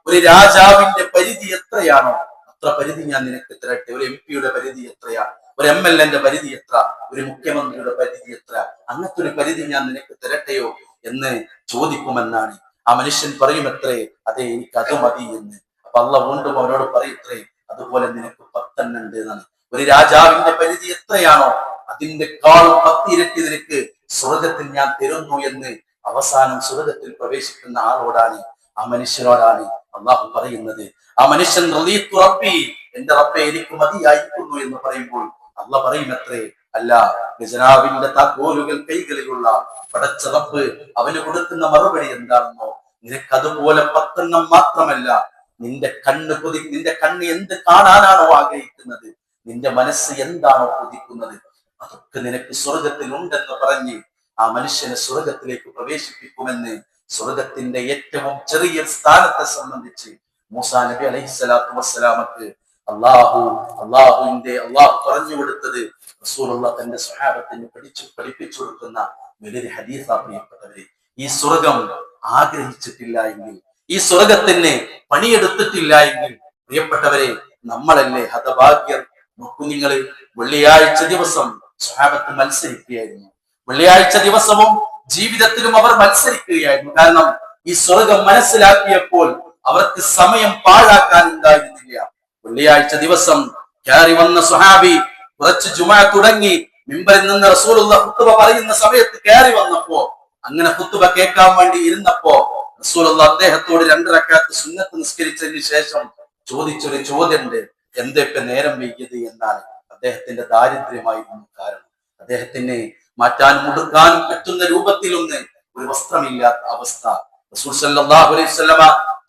ഒരു രാജാവിന്റെ പരിധി എത്രയാണോ അത്ര പരിധി ഞാൻ നിനക്ക് തരട്ടെ. ഒരു MP-യുടെ പരിധി എത്രയാ? ഒരു MLA-ന്റെ പരിധി എത്ര? ഒരു മുഖ്യമന്ത്രിയുടെ പരിധി എത്ര? അങ്ങനത്തെ ഒരു പരിധി ഞാൻ നിനക്ക് തരട്ടെയോ എന്ന് ചോദിക്കുമെന്നാണ്. ആ മനുഷ്യൻ പറയുമത്രേ, അതെ, എനിക്ക് അത് മതി എന്ന്. അപ്പൊ അള്ളാഹ് വീണ്ടും അവനോട് പറയത്രേ, അതുപോലെ നിനക്ക് 10 ഉണ്ട് എന്നാണ്. ഒരു രാജാവിന്റെ പരിധി എത്രയാണോ അതിന്റെ 10 ഇരട്ടി നിനക്ക് സ്വർഗത്തിൽ ഞാൻ തരുന്നു എന്ന് അവസാനം സ്വർഗത്തിൽ പ്രവേശിക്കുന്ന ആളോടാണ്, ആ മനുഷ്യനോടാണ് അള്ളാഹു പറയുന്നത്. ആ മനുഷ്യൻ റളീതു റബ്ബി, എന്റെ റബ്ബേ, എനിക്ക് മതിയായിരിക്കുന്നു എന്ന് പറയുമ്പോൾ അള്ളാഹ് പറയുമത്രേ, അല്ല, ഖജനാവിന്റെ താക്കോലുകൾ കൈകളിലുള്ള പടച്ച റബ്ബ് അവന് കൊടുക്കുന്ന മറുപടി എന്താണെന്നോ, നിനക്ക് അതുപോലെ 10 മാത്രമല്ല, നിന്റെ കണ്ണ് എന്ത് കാണാനാണോ ആഗ്രഹിക്കുന്നത്, നിന്റെ മനസ്സ് എന്താണോ കൊതിക്കുന്നത്, അതൊക്കെ നിനക്ക് സ്വർഗത്തിൽ ഉണ്ടെന്ന് പറഞ്ഞ് ആ മനുഷ്യനെ സ്വർഗത്തിലേക്ക് പ്രവേശിപ്പിക്കുമെന്ന് സ്വർഗത്തിന്റെ ഏറ്റവും ചെറിയ സ്ഥാനത്തെ സംബന്ധിച്ച് മൂസാ നബി അലൈഹിസ്സലാത്തു വസ്സലാമക്ക് അള്ളാഹു പറഞ്ഞു കൊടുത്തത് റസൂലുള്ളാഹി തന്റെ സ്വഹാബത്തിന് പഠിപ്പിച്ചു കൊടുക്കുന്ന വലിയൊരു ഹദീസാ. പ്രിയപ്പെട്ടവരെ, ഈ സ്വർഗം ആഗ്രഹിച്ചിട്ടില്ല എങ്കിൽ, ഈ സ്വർഗത്തിന് പണിയെടുത്തിട്ടില്ല എങ്കിൽ, പ്രിയപ്പെട്ടവരെ, നമ്മളല്ലേ ഹതഭാഗ്യർ. നോക്കൂ നിങ്ങൾ, വെള്ളിയാഴ്ച ദിവസം സ്വഹാബത്ത് മത്സരിക്കുകയായിരുന്നു. വെള്ളിയാഴ്ച ദിവസവും ജീവിതത്തിലും അവർ മത്സരിക്കുകയായിരുന്നു. കാരണം ഈ സ്വർഗം മനസ്സിലാക്കിയപ്പോൾ അവർക്ക് സമയം പാഴാക്കാൻ ഉണ്ടായിരുന്നില്ല. വെള്ളിയാഴ്ച ദിവസം കയറി വന്ന സ്വഹാബി കുറച്ച് ജുമാ തുടങ്ങി മിമ്പറിൽ നിന്ന് റസൂലുള്ളാഹി ഖുത്ബ പറയുന്ന സമയത്ത് കയറി വന്നപ്പോ, അങ്ങനെ ഖുത്ബ കേൾക്കാൻ വേണ്ടി ഇരുന്നപ്പോ റസൂലുള്ളാഹി അദ്ദേഹത്തോട് 2 റക്അത്ത് സുന്നത്ത് നിസ്കരിച്ചതിന് ശേഷം ചോദിച്ചൊരു ചോദ്യമുണ്ട്, എന്തൊക്കെ നേരം വൈകിയത് എന്നാണ്. അദ്ദേഹത്തിന്റെ ദാരിദ്ര്യമായിരുന്നു കാരണം. അദ്ദേഹത്തിന് മാറ്റാനും മുടുക്കാനും പറ്റുന്ന രൂപത്തിലൊന്ന് ഒരു വസ്ത്രമില്ലാത്ത അവസ്ഥ. റസൂൽ സല്ലല്ലാഹു അലൈഹി വസല്ലമ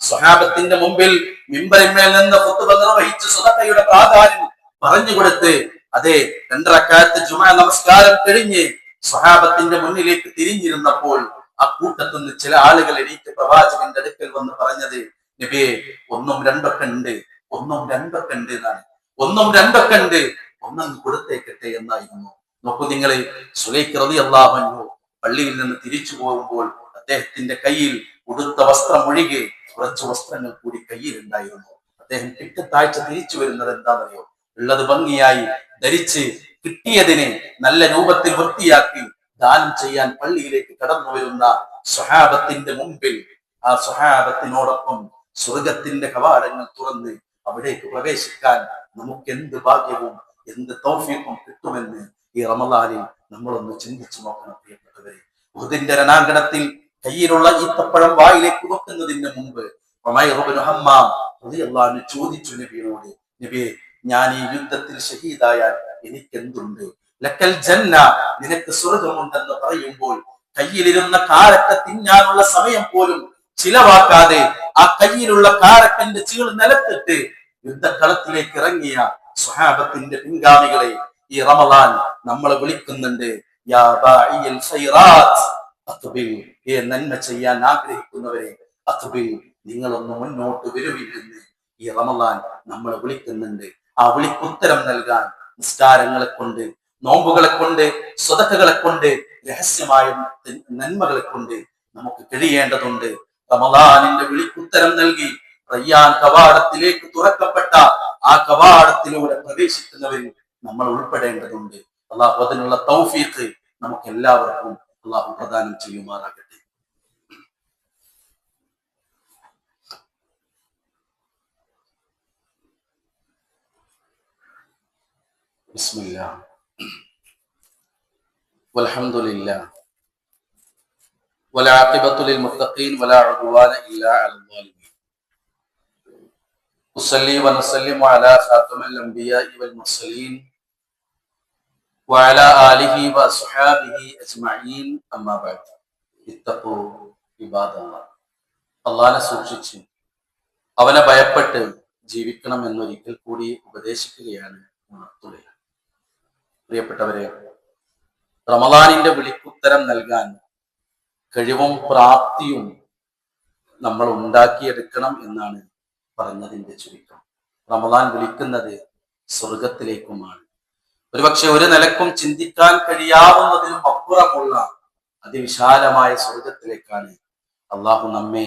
സ്വഹാബത്തിന്റെ മുമ്പിൽ മിമ്പറിന്മേൽ നിന്ന് ഖുത്ബ നിർവഹിച്ച് സദഖയുടെ പ്രാധാന്യം പറഞ്ഞു കൊടുത്ത്, അതെ, 2 റക്അത്ത് ജുമാ നമസ്കാരം കഴിഞ്ഞ് സ്വഹാബത്തിന്റെ മുന്നിലേക്ക് തിരിഞ്ഞിരുന്നപ്പോൾ ആ കൂട്ടത്തിൽ നിന്ന് ചില ആളുകൾ എണീറ്റ് പ്രവാചകന്റെ അടുക്കൽ വന്ന് പറഞ്ഞത്, നബിയെ, 1ഉം 2ഒക്കെ ഉണ്ട്, 1ഉം 2ഒക്കെ ഉണ്ട് എന്നാണ്. 1ഉം 2ഒക്കെ ഉണ്ട്, ഒന്നങ്ങ് കൊടുത്തേക്കട്ടെ എന്നായിരുന്നു. നോക്കൂ നിങ്ങളെ, സുലൈഖ് റളിയല്ലാഹു അൻഹു പള്ളിയിൽ നിന്ന് തിരിച്ചു പോകുമ്പോൾ അദ്ദേഹത്തിന്റെ കയ്യിൽ ഉടുത്ത വസ്ത്രം ഒഴികെ കുറച്ച് വസ്ത്രങ്ങൾ കൂടി കയ്യിലുണ്ടായിരുന്നു. അദ്ദേഹം പിറ്റത്താഴ്ച തിരിച്ചു വരുന്നത് എന്താണെന്നറിയോ? ഉള്ളത് ഭംഗിയായി ധരിച്ച് കിട്ടിയതിനെ നല്ല രൂപത്തിൽ വൃത്തിയാക്കി ദാനം ചെയ്യാൻ പള്ളിയിലേക്ക് കടന്നു വരുന്ന സ്വഹാബത്തിന്റെ മുമ്പിൽ ആ സ്വഹാബത്തിനോടൊപ്പം സ്വർഗത്തിന്റെ കവാടങ്ങൾ തുറന്ന് അവിടേക്ക് പ്രവേശിക്കാൻ നമുക്ക് എന്ത് ഭാഗ്യവും എന്ത് തൗഫീഖും കിട്ടുമെന്ന് ഈ റമളാനിൽ നമ്മളൊന്ന് ചിന്തിച്ചു നോക്കണം. പ്രിയപ്പെട്ടവരെ, ഉഹുദിന്റെ രണാങ്കണത്തിൽ കയ്യിലുള്ള ഈത്തപ്പഴം വായിലേക്ക് വെക്കുന്നതിന് മുമ്പ് ചോദിച്ചു നബിയോട്, നബിയെ, ഞാൻ ഈ യുദ്ധത്തിൽ ഷഹീദായാൽ എനിക്ക് എന്തുണ്ട്? ലക്കൽ ജന്ന, നിനക്ക് സ്വർഗമുണ്ടെന്ന് പറയുമ്പോൾ കയ്യിലിരുന്ന കാരക്ക തിന്നാനുള്ള സമയം പോലും ചിലവാക്കാതെ ആ കയ്യിലുള്ള കാരക്കന്റെ ചീൾ നിലത്തിട്ട് യുദ്ധക്കളത്തിലേക്ക് ഇറങ്ങിയ സ്വഹാബത്തിന്റെ പിൻഗാമികളെ ഈ റമദാൻ നമ്മളെ വിളിക്കുന്നുണ്ട്. യാ ബാഇയൽ ഖൈറാത്ത് അഖ്ബിൽ, നന്മ ചെയ്യാൻ ആഗ്രഹിക്കുന്നവരെ അഖ്ബിൽ, നിങ്ങളൊന്ന് മുന്നോട്ട് വരുവില്ലെന്ന് ഈ റമദാൻ നമ്മളെ വിളിക്കുന്നുണ്ട്. ആ വിളിക്കുത്തരം നൽകാൻ നിസ്കാരങ്ങളെ കൊണ്ട്, നോമ്പുകളെ കൊണ്ട്, സ്വതക്കകളെ കൊണ്ട്, രഹസ്യമായ നന്മകളെ കൊണ്ട് നമുക്ക് കഴിയേണ്ടതുണ്ട്. റമദാനിന്റെ വിളിക്കുത്തരം നൽകി റയ്യാൻ കവാടത്തിലേക്ക് തുറക്കപ്പെട്ട ആ കവാടത്തിലൂടെ പ്രവേശിക്കുന്നവരിൽ നമ്മൾ ഉൾപ്പെടേണ്ടതുണ്ട്. അള്ളാഹു അതിനുള്ള തൗഫീഖ് നമുക്ക് എല്ലാവർക്കും അള്ളാഹു പ്രദാനം ചെയ്യുമാറാകട്ടെ. ബിസ്മില്ലാഹ് വൽഹംദുലില്ലാഹ് والعاقبة للمتقين ولا عدوان إلا على الظالمين. أصلي ونسلم على خاتم الأنبياء والمرسلين وعلى آله وأصحابه أجمعين أما بعد. اتقوا عباد الله. അള്ളാഹനെ സൂക്ഷിച്ച് അവനെ ഭയപ്പെട്ട് ജീവിക്കണം എന്നൊരിക്കൽ കൂടി ഉപദേശിക്കുകയാണ്, ഉണർത്തുകയാണ്. പ്രിയപ്പെട്ടവരെ, റമദാനിന്റെ വിളിക്കുത്തരം നൽകാൻ കഴിവും പ്രാപ്തിയും നമ്മൾ ഉണ്ടാക്കിയെടുക്കണം എന്നാണ് പറഞ്ഞതിന്റെ ചുരുക്കം. റമദാൻ വിളിക്കുന്നത് സ്വർഗത്തിലേക്കുമാണ്. ഒരുപക്ഷെ ഒരു നിലക്കും ചിന്തിക്കാൻ കഴിയാവുന്നതിനും അപ്പുറമുള്ള അതിവിശാലമായ സ്വർഗത്തിലേക്കാണ് അള്ളാഹു നമ്മെ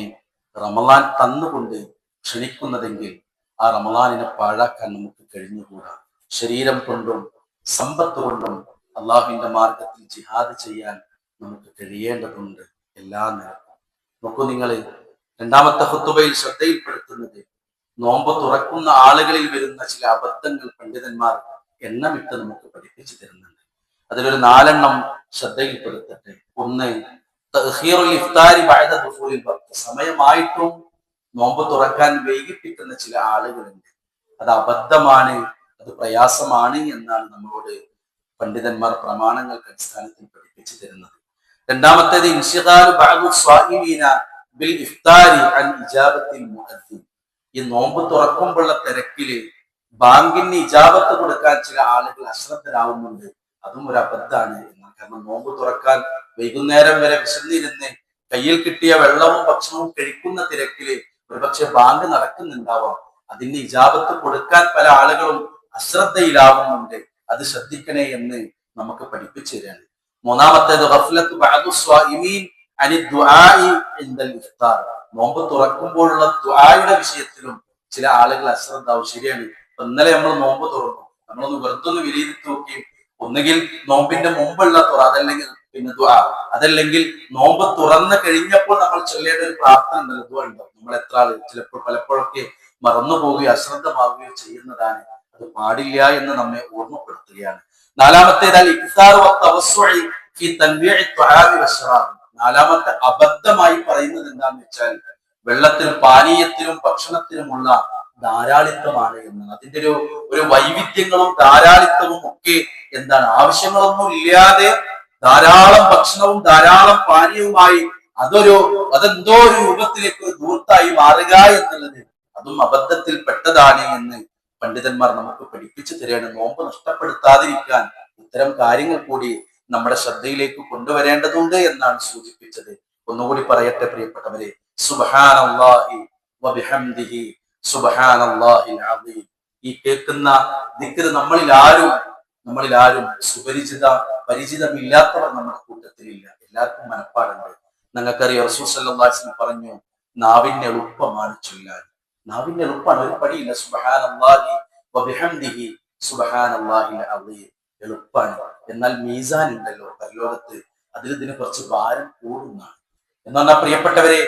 റമദാൻ തന്നുകൊണ്ട് ക്ഷണിക്കുന്നതെങ്കിൽ ആ റമദാനിനെ പാഴാക്കാൻ നമുക്ക് കഴിഞ്ഞുകൂടാ. ശരീരം കൊണ്ടും സമ്പത്ത് കൊണ്ടും അള്ളാഹുവിന്റെ മാർഗത്തിൽ ജിഹാദ് ചെയ്യാൻ നമുക്ക് കഴിയേണ്ടതുണ്ട് എല്ലാ നിലക്കും. നോക്കൂ, നിങ്ങൾ രണ്ടാമത്തെ ഖുതുബയിൽ ശ്രദ്ധയിൽപ്പെടുത്തുന്നത് നോമ്പ് തുറക്കുന്ന ആളുകളിൽ വരുന്ന ചില അബദ്ധങ്ങൾ പണ്ഡിതന്മാർ എണ്ണമിട്ട് നമുക്ക് പഠിപ്പിച്ചു തരുന്നുണ്ട്. അതിലൊരു 4 ശ്രദ്ധയിൽപ്പെടുത്തട്ടെ. ഒന്ന്, തഅഖീറുൽ ഇഫ്താരി ബഅദ ദുഖൂലിൽ വഖ്ത്. സമയമായിട്ടും നോമ്പ് തുറക്കാൻ വൈകിപ്പിക്കുന്ന ചില ആളുകളുണ്ട്. അത് അബദ്ധമാണ്, അത് പ്രയാസമാണ് എന്നാണ് നമ്മളോട് പണ്ഡിതന്മാർ പ്രമാണങ്ങൾക്ക് അടിസ്ഥാനത്തിൽ പഠിപ്പിച്ചു തരുന്നത്. രണ്ടാമത്തേത്, ഇൻശിഗാലു ബഅദു സ്വാഇമീന ബിൽ ഇഫ്താരി അൻ ഇജാബത്തിൽ മുഅദ്ദിൻ. ഈ നോമ്പ് തുറക്കുമ്പോഴുള്ള തിരക്കില് ബാങ്കിന് ഇജാബത്ത് കൊടുക്കാൻ ചില ആളുകൾ അശ്രദ്ധരാവുന്നുണ്ട്. അതും ഒരു അബദ്ധാണ് എന്നാണ്. കാരണം നോമ്പ് തുറക്കാൻ വൈകുന്നേരം വരെ വിശന്നിരുന്ന് കയ്യിൽ കിട്ടിയ വെള്ളവും ഭക്ഷണവും കഴിക്കുന്ന തിരക്കില് ഒരുപക്ഷെ ബാങ്ക് നടക്കുന്നുണ്ടാവാം. അതിന് ഇജാബത്ത് കൊടുക്കാൻ പല ആളുകളും അശ്രദ്ധയിലാവുന്നുണ്ട്. അത് ശ്രദ്ധിക്കണേ എന്ന് നമുക്ക് പഠിപ്പിച്ചു തരാണ്. മൂന്നാമത്തേത്, ഗഫ്ലത്തു ബഅദു സ്വാഇമീൻ അനി ദുആഇ ഇൻദൽ ഇഫ്താർ. നോമ്പ് തുറക്കുമ്പോഴുള്ള ദുആയുടെ വിഷയത്തിലും ചില ആളുകൾ അശ്രദ്ധാവും. ശരിയാണ്, ഇന്നലെ നമ്മൾ നോമ്പ് തുറന്നു, നമ്മളൊന്ന് വെറുതൊന്ന് വിലയിരുത്തി നോക്കി. ഒന്നുകിൽ നോമ്പിന്റെ മുമ്പുള്ള തുറ, അതല്ലെങ്കിൽ പിന്നെ ദുആ, അതല്ലെങ്കിൽ നോമ്പ് തുറന്ന് കഴിഞ്ഞപ്പോൾ നമ്മൾ ചൊല്ലേണ്ട ഒരു പ്രാർത്ഥന ഉണ്ടല്ലോ, ദുആ ഉണ്ടാവും. നമ്മൾ എത്ര ആള് ചിലപ്പോൾ പലപ്പോഴൊക്കെ മറന്നുപോവുകയോ അശ്രദ്ധമാവുകയോ ചെയ്യുന്നതാണ്. അത് പാടില്ല എന്ന് നമ്മെ ഓർമ്മപ്പെടുത്തുകയാണ്. നാലാമത്തെ അബദ്ധമായി പറയുന്നത് എന്താന്ന് വെച്ചാൽ വെള്ളത്തിലും പാനീയത്തിലും ഭക്ഷണത്തിലുമുള്ള ധാരാളിത്തമാണ് എന്നാണ്. അതിന്റെ ഒരു വൈവിധ്യങ്ങളും ധാരാളിത്തവും ഒക്കെ എന്താണ്, ആവശ്യങ്ങളൊന്നും ഇല്ലാതെ ധാരാളം ഭക്ഷണവും ധാരാളം പാനീയവുമായി അതെന്തോ ഒരു രൂപത്തിലേക്ക് ഒരു ദൂർത്തായി മാറുക എന്നുള്ളത് അതും അബദ്ധത്തിൽ പെട്ടതാണ് എന്ന് പണ്ഡിതന്മാർ നമുക്ക് പഠിപ്പിച്ചു തരികയാണ്. നോമ്പ് നഷ്ടപ്പെടുത്താതിരിക്കാൻ ഇത്തരം കാര്യങ്ങൾ കൂടി നമ്മുടെ ശ്രദ്ധയിലേക്ക് കൊണ്ടുവരേണ്ടതുണ്ട് എന്നാണ് സൂചിപ്പിച്ചത്. ഒന്നുകൂടി പറയട്ടെ പ്രിയപ്പെട്ടവരെ, സുബ്ഹാനല്ലാഹി വബിഹംദിഹി സുബ്ഹാനല്ലാഹിൽ അസീം. ഈ കേൾക്കുന്ന ദിക്ർ നമ്മളിൽ ആരും പരിചിതമില്ലാത്തവർ നമ്മുടെ കൂട്ടത്തിലില്ല. എല്ലാവർക്കും മനപ്പാടുണ്ട്. നിങ്ങൾക്കറിയാം, റസൂൽ സല്ലല്ലാഹു അലൈഹി വസല്ലം പറഞ്ഞു, നാവിന് എളുപ്പമാണ് ചൊല്ലാൻ. നാവിന് എളുപ്പമാണ്, ഒരു പടിയില്ല. സുബ്ഹാനല്ലാഹി വബിഹംദിഹി സുബ്ഹാനല്ലാഹിൽ അസീം എളുപ്പമാണ്. എന്നാൽ മീസാൻ ഉണ്ടല്ലോ പരലോകത്ത്, ഇതിന് കുറച്ച് ഭാരം കൂടുന്നതാണ്. എന്ന് പറഞ്ഞാൽ പ്രിയപ്പെട്ടവരെ,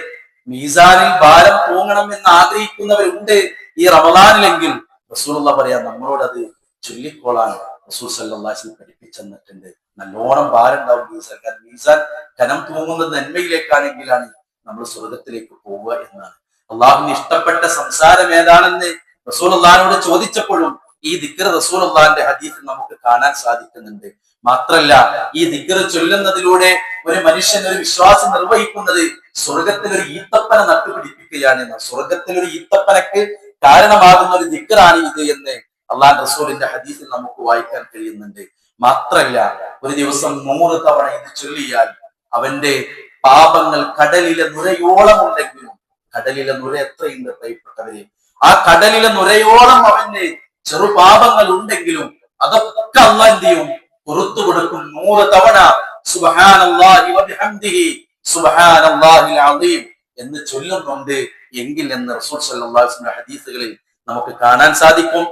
മീസാനിൽ ഭാരം തൂങ്ങണം എന്ന് ആഗ്രഹിക്കുന്നവരുണ്ട് ഈ റമദാനിലെങ്കിൽ റസൂലുള്ളാഹി പറയാ, നമ്മളോട് അത് ചൊല്ലിക്കോളാൻ റസൂൽ സല്ലല്ലാഹു അലൈഹി വസല്ലം പഠിപ്പിച്ചെന്നിട്ടുണ്ട്. നല്ലോണം ഭാരമുണ്ടാവും മീസാൻ. കാരണം മീസാൻ കനം തൂങ്ങുന്നത് നന്മയിലേക്കാണെങ്കിലാണ് നമ്മൾ സ്വർഗത്തിലേക്ക് പോവുക എന്നാണ്. അള്ളാഹുവിന് ഇഷ്ടപ്പെട്ട സംസാരം ഏതാണെന്ന് റസൂലുള്ളാഹിനോട് ചോദിച്ചപ്പോഴും ഈ ദിക്ർ റസൂലുള്ളാഹിന്റെ ഹദീസിൽ നമുക്ക് കാണാൻ സാധിക്കുന്നുണ്ട്. മാത്രല്ല, ഈ ദിക്ർ ചൊല്ലുന്നതിലൂടെ ഒരു മനുഷ്യൻ ഒരു വിശ്വാസം നിർവഹിക്കുന്നത് സ്വർഗത്തിൽ ഒരു ഈത്തപ്പന നട്ടുപിടിപ്പിക്കുകയാണ്. സ്വർഗത്തിൽ ഒരു ഈത്തപ്പനക്ക് കാരണമാകുന്ന ഒരു ദിക്റാണ് ഇത് എന്ന് അള്ളാഹു റസൂലിന്റെ ഹദീസിൽ നമുക്ക് വായിക്കാൻ കഴിയുന്നുണ്ട്. മാത്രല്ല, ഒരു ദിവസം 100 തവണ ഇത് ചൊല്ലിയാൽ അവന്റെ പാപങ്ങൾ കടലിലെ നുരയോളം ഉണ്ടെങ്കിലും, കടലിലെ നുര എത്രയുണ്ട് പ്രിയപ്പെട്ടവരെ, ആ കടലിലെ നുരയോളം അവന്റെ ചെറുപാപങ്ങൾ ഉണ്ടെങ്കിലും അതൊക്കെ അള്ളാഹ് എന്ത് ചെയ്യും? പുറത്തു കൊടുക്കും. 100 തവണ സുബ്ഹാനല്ലാഹി വബിഹംദിഹി സുബ്ഹാനല്ലാഹിൽ അസീം എന്ന് ചൊല്ലുന്നുണ്ട് എങ്കിൽ എന്ന് റസൂൽ സല്ലല്ലാഹു അലൈഹി വസല്ലം ഹദീസുകളിൽ നമുക്ക് കാണാൻ സാധിക്കും.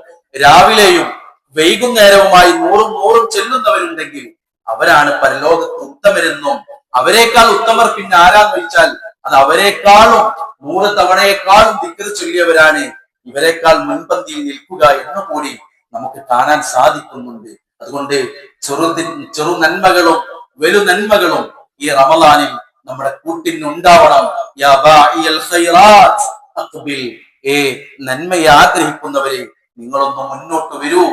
രാവിലെയും വൈകുന്നേരവുമായി 100 ചെല്ലുന്നവരുണ്ടെങ്കിൽ അവരാണ് പരലോകത്ത് ഉത്തമരെന്നും അവരെക്കാൾ ഉത്തമർ പിന്നെ ആരാന്ന് വെച്ചാൽ അത് അവരെക്കാളും 100 തവണയെക്കാളും ദിക്ർ ചൊല്ലിയവരാണ് ഇവരെക്കാൾ മുൻപന്തിയിൽ നിൽക്കുക എന്ന് കൂടി നമുക്ക് കാണാൻ സാധിക്കുന്നുണ്ട്. അതുകൊണ്ട് ചെറു നന്മകളും വലു നന്മകളും ഈ റമളാനിൽ നമ്മുടെ കൂട്ടിനുണ്ടാവണം. യാ ബാഇയൽ ഖൈറാത്ത് അഖ്ബിൽ, നന്മയെ ആഗ്രഹിക്കുന്നവരെ നിങ്ങളൊന്ന് മുന്നോട്ട് വരൂ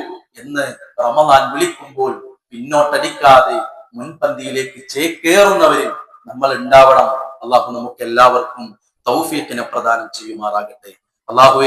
എന്ന് റമളാൻ വിളിക്കുമ്പോൾ പിന്നോട്ടടിക്കാതെ മുൻപന്തിയിലേക്ക് ചേക്കേറുന്നവരിൽ നമ്മൾ ഉണ്ടാവണം. അള്ളാഹു നമുക്ക് എല്ലാവർക്കും തൗഫീഖിനെ പ്രദാനം ചെയ്യുമാറാകട്ടെ. അള്ളാഹു